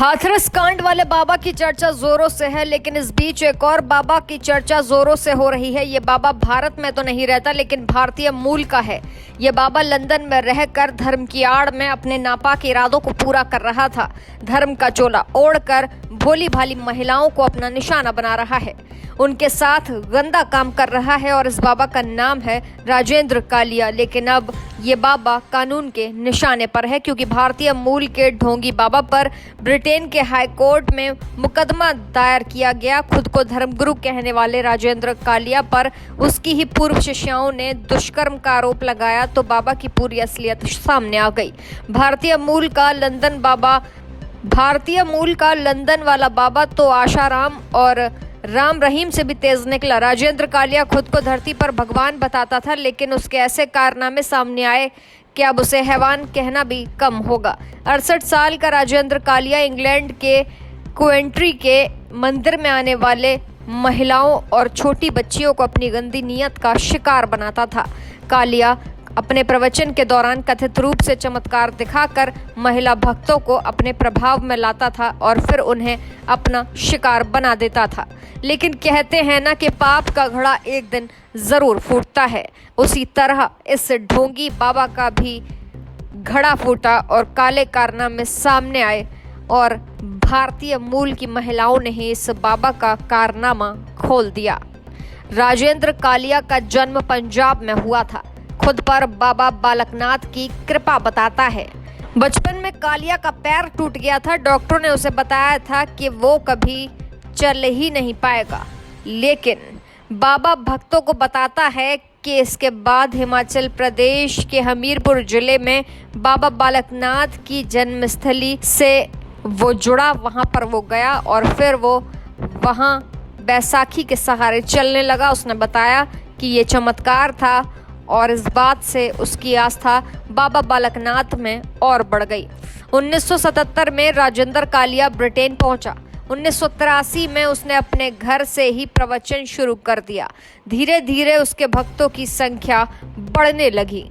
हाथरस कांड वाले बाबा की चर्चा जोरों से है, लेकिन इस बीच एक और बाबा की चर्चा जोरों से हो रही है। ये बाबा भारत में तो नहीं रहता, लेकिन भारतीय मूल का है। ये बाबा लंदन में रहकर धर्म की आड़ में अपने नापाक इरादों को पूरा कर रहा था। धर्म का चोला ओढ़कर भोली भाली महिलाओं को अपना निशाना बना रहा है, उनके साथ गंदा काम कर रहा है। और इस बाबा का नाम है राजेंद्र कालिया। लेकिन अब ये बाबा कानून के निशाने पर है, क्योंकि भारतीय मूल के ढोंगी बाबा पर ब्रिटेन के हाई कोर्ट में मुकदमा दायर किया गया। खुद को धर्मगुरु कहने वाले राजेंद्र कालिया पर उसकी ही पूर्व शिष्याओं ने दुष्कर्म का आरोप लगाया, तो बाबा की पूरी असलियत सामने आ गई। भारतीय मूल का लंदन वाला बाबा तो आशाराम और राम रहीम से भी तेज निकला। राजेंद्र कालिया खुद को धरती पर भगवान बताता था, लेकिन उसके ऐसे कारनामे सामने आए कि अब उसे हैवान कहना भी कम होगा। 68 साल का राजेंद्र कालिया इंग्लैंड के कोवेंट्री के मंदिर में आने वाले महिलाओं और छोटी बच्चियों को अपनी गंदी नीयत का शिकार बनाता था। कालिया अपने प्रवचन के दौरान कथित रूप से चमत्कार दिखाकर महिला भक्तों को अपने प्रभाव में लाता था और फिर उन्हें अपना शिकार बना देता था। लेकिन कहते हैं ना कि पाप का घड़ा एक दिन जरूर फूटता है, उसी तरह इस ढोंगी बाबा का भी घड़ा फूटा और काले कारनामे सामने आए और भारतीय मूल की महिलाओं ने ही इस बाबा का कारनामा खोल दिया। राजेंद्र कालिया का जन्म पंजाब में हुआ था। खुद पर बाबा बालकनाथ की कृपा बताता है। बचपन में कालिया का पैर टूट गया था। डॉक्टरों ने उसे बताया था कि वो कभी चल ही नहीं पाएगा, लेकिन बाबा भक्तों को बताता है कि इसके बाद हिमाचल प्रदेश के हमीरपुर जिले में बाबा बालकनाथ की जन्मस्थली से वो जुड़ा। वहां पर वो गया और फिर वो वहां बैसाखी के सहारे चलने लगा। उसने बताया कि ये चमत्कार था और इस बात से उसकी आस्था बाबा बालकनाथ में और बढ़ गई। 1977 में राजेंद्र कालिया ब्रिटेन पहुंचा। 1983 में उसने अपने घर से ही प्रवचन शुरू कर दिया। धीरे धीरे उसके भक्तों की संख्या बढ़ने लगी।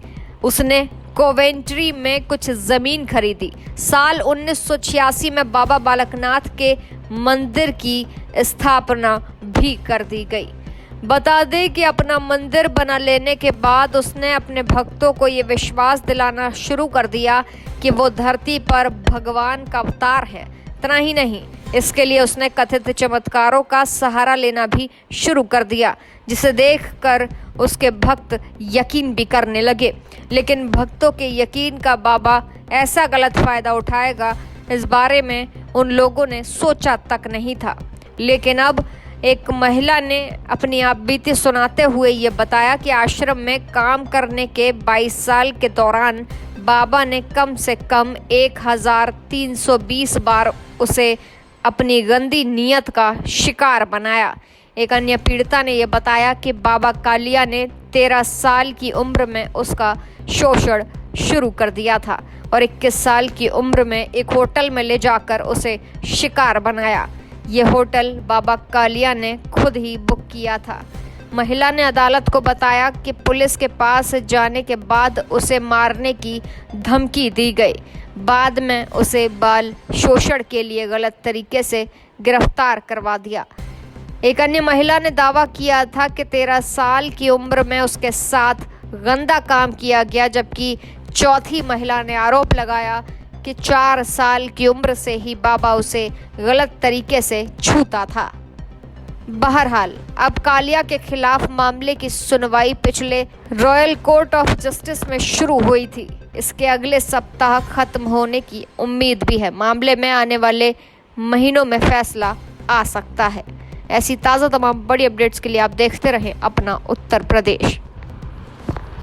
उसने कोवेंट्री में कुछ जमीन खरीदी। साल 1986 में बाबा बालकनाथ के मंदिर की स्थापना भी कर दी गई। बता दें कि अपना मंदिर बना लेने के बाद उसने अपने भक्तों को ये विश्वास दिलाना शुरू कर दिया कि वो धरती पर भगवान का अवतार है। इतना ही नहीं, इसके लिए उसने कथित चमत्कारों का सहारा लेना भी शुरू कर दिया, जिसे देखकर उसके भक्त यकीन भी करने लगे। लेकिन भक्तों के यकीन का बाबा ऐसा गलत फायदा उठाएगा, इस बारे में उन लोगों ने सोचा तक नहीं था। लेकिन अब एक महिला ने अपनी आप बीती सुनाते हुए ये बताया कि आश्रम में काम करने के 22 साल के दौरान बाबा ने कम से कम 1320 बार उसे अपनी गंदी नीयत का शिकार बनाया। एक अन्य पीड़िता ने यह बताया कि बाबा कालिया ने 13 साल की उम्र में उसका शोषण शुरू कर दिया था और 21 साल की उम्र में एक होटल में ले जाकर उसे शिकार बनाया। ये होटल बाबा कालिया ने खुद ही बुक किया था। महिला ने अदालत को बताया कि पुलिस के पास जाने के बाद उसे मारने की धमकी दी गई। बाद में उसे बाल शोषण के लिए गलत तरीके से गिरफ्तार करवा दिया। एक अन्य महिला ने दावा किया था कि 13 साल की उम्र में उसके साथ गंदा काम किया गया, जबकि चौथी महिला ने आरोप लगाया कि 4 साल की उम्र से ही बाबा उसे गलत तरीके से छूता था। बहरहाल अब कालिया के खिलाफ मामले की सुनवाई पिछले रॉयल कोर्ट ऑफ जस्टिस में शुरू हुई थी। इसके अगले सप्ताह खत्म होने की उम्मीद भी है। मामले में आने वाले महीनों में फैसला आ सकता है। ऐसी ताज़ा तमाम बड़ी अपडेट्स के लिए आप देखते रहें अपना उत्तर प्रदेश।